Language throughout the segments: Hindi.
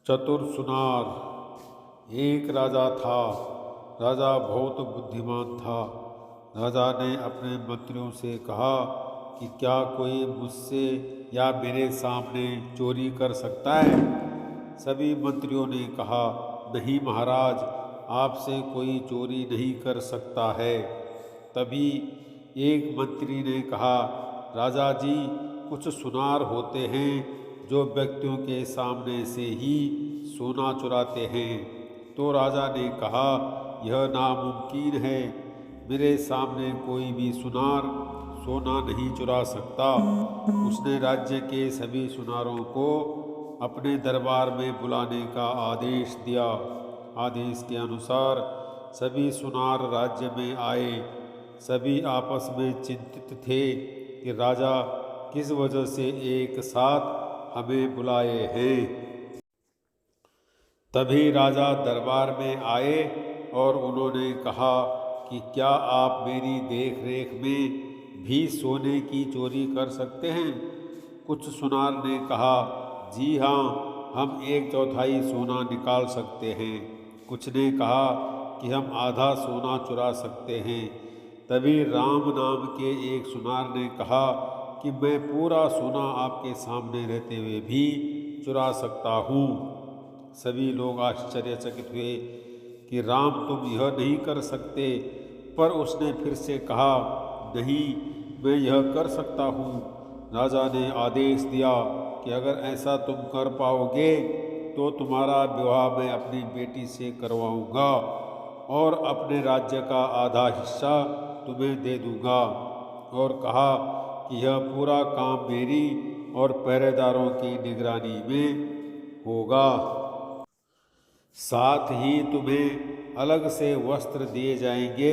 चतुर सुनार। एक राजा था। राजा बहुत बुद्धिमान था। राजा ने अपने मंत्रियों से कहा कि क्या कोई मुझसे या मेरे सामने चोरी कर सकता है। सभी मंत्रियों ने कहा, नहीं महाराज, आपसे कोई चोरी नहीं कर सकता है। तभी एक मंत्री ने कहा, राजा जी, कुछ सुनार होते हैं जो व्यक्तियों के सामने से ही सोना चुराते हैं। तो राजा ने कहा, यह नामुमकिन है। मेरे सामने कोई भी सुनार सोना नहीं चुरा सकता। उसने राज्य के सभी सुनारों को अपने दरबार में बुलाने का आदेश दिया। आदेश के अनुसार सभी सुनार राज्य में आए। सभी आपस में चिंतित थे कि राजा किस वजह से एक साथ हमें बुलाए हैं। तभी राजा दरबार में आए और उन्होंने कहा कि क्या आप मेरी देख रेख में भी सोने की चोरी कर सकते हैं। कुछ सुनार ने कहा, जी हाँ, हम 1/4 सोना निकाल सकते हैं। कुछ ने कहा कि हम आधा सोना चुरा सकते हैं। तभी राम नाम के एक सुनार ने कहा कि मैं पूरा सोना आपके सामने रहते हुए भी चुरा सकता हूँ। सभी लोग आश्चर्यचकित हुए कि राम, तुम यह नहीं कर सकते। पर उसने फिर से कहा, नहीं, मैं यह कर सकता हूँ। राजा ने आदेश दिया कि अगर ऐसा तुम कर पाओगे तो तुम्हारा विवाह मैं अपनी बेटी से करवाऊंगा और अपने राज्य का आधा हिस्सा तुम्हें दे दूंगा। और कहा कि यह पूरा काम मेरी और पहरेदारों की निगरानी में होगा। साथ ही तुम्हें अलग से वस्त्र दिए जाएंगे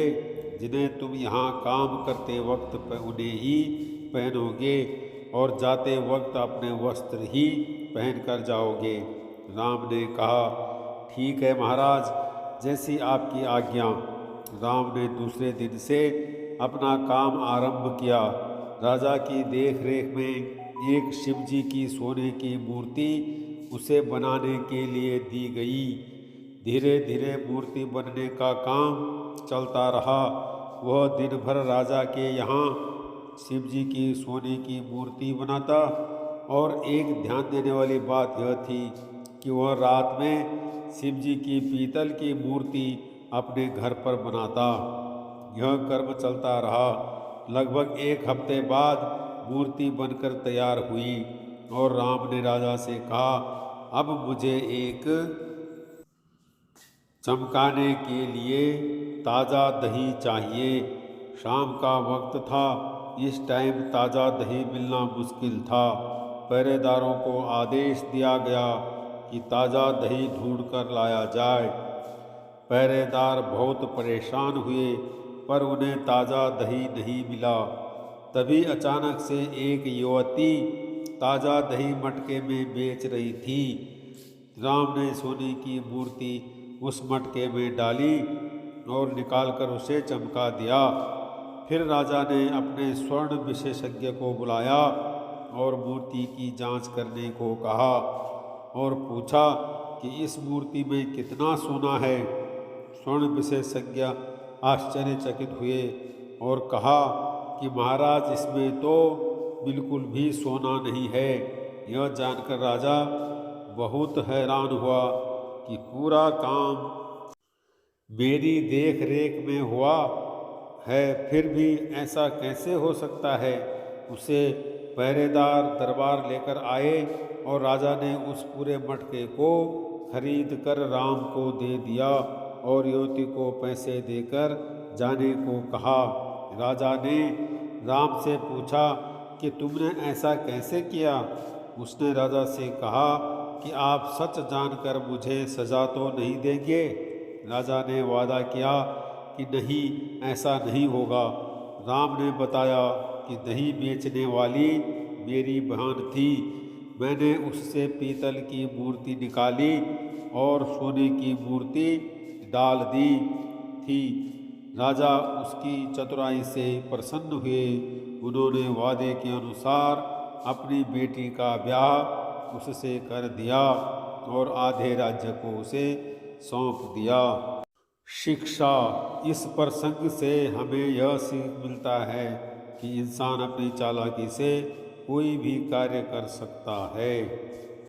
जिन्हें तुम यहाँ काम करते वक्त उन्हें ही पहनोगे और जाते वक्त अपने वस्त्र ही पहन कर जाओगे। राम ने कहा, ठीक है महाराज, जैसी आपकी आज्ञा। राम ने दूसरे दिन से अपना काम आरंभ किया। राजा की देख रेख में एक शिवजी की सोने की मूर्ति उसे बनाने के लिए दी गई। धीरे धीरे मूर्ति बनने का काम चलता रहा। वह दिन भर राजा के यहाँ शिवजी की सोने की मूर्ति बनाता और एक ध्यान देने वाली बात यह थी कि वह रात में शिवजी की पीतल की मूर्ति अपने घर पर बनाता। यह कर्म चलता रहा। लगभग 1 हफ्ते बाद मूर्ति बनकर तैयार हुई और राम ने राजा से कहा, अब मुझे एक चमकाने के लिए ताज़ा दही चाहिए। शाम का वक्त था। इस टाइम ताज़ा दही मिलना मुश्किल था। पहरेदारों को आदेश दिया गया कि ताज़ा दही ढूंढ कर लाया जाए। पहरेदार बहुत परेशान हुए पर उन्हें ताज़ा दही नहीं मिला। तभी अचानक से एक युवती ताज़ा दही मटके में बेच रही थी। राम ने सोने की मूर्ति उस मटके में डाली और निकालकर उसे चमका दिया। फिर राजा ने अपने स्वर्ण विशेषज्ञ को बुलाया और मूर्ति की जांच करने को कहा और पूछा कि इस मूर्ति में कितना सोना है। स्वर्ण विशेषज्ञ आश्चर्यचकित हुए और कहा कि महाराज, इसमें तो बिल्कुल भी सोना नहीं है। यह जानकर राजा बहुत हैरान हुआ कि पूरा काम मेरी देख रेख में हुआ है, फिर भी ऐसा कैसे हो सकता है। उसे पहरेदार दरबार लेकर आए और राजा ने उस पूरे मटके को खरीद कर राम को दे दिया और युवती को पैसे देकर जाने को कहा। राजा ने राम से पूछा कि तुमने ऐसा कैसे किया। उसने राजा से कहा कि आप सच जानकर मुझे सजा तो नहीं देंगे। राजा ने वादा किया कि नहीं, ऐसा नहीं होगा। राम ने बताया कि दही बेचने वाली मेरी बहन थी। मैंने उससे पीतल की मूर्ति निकाली और सोने की मूर्ति डाल दी थी। राजा उसकी चतुराई से प्रसन्न हुए। उन्होंने वादे के अनुसार अपनी बेटी का ब्याह उससे कर दिया। और आधे राज्य को उसे सौंप दिया। शिक्षा। इस प्रसंग से हमें यह सीख मिलता है कि इंसान अपनी चालाकी से कोई भी कार्य कर सकता है।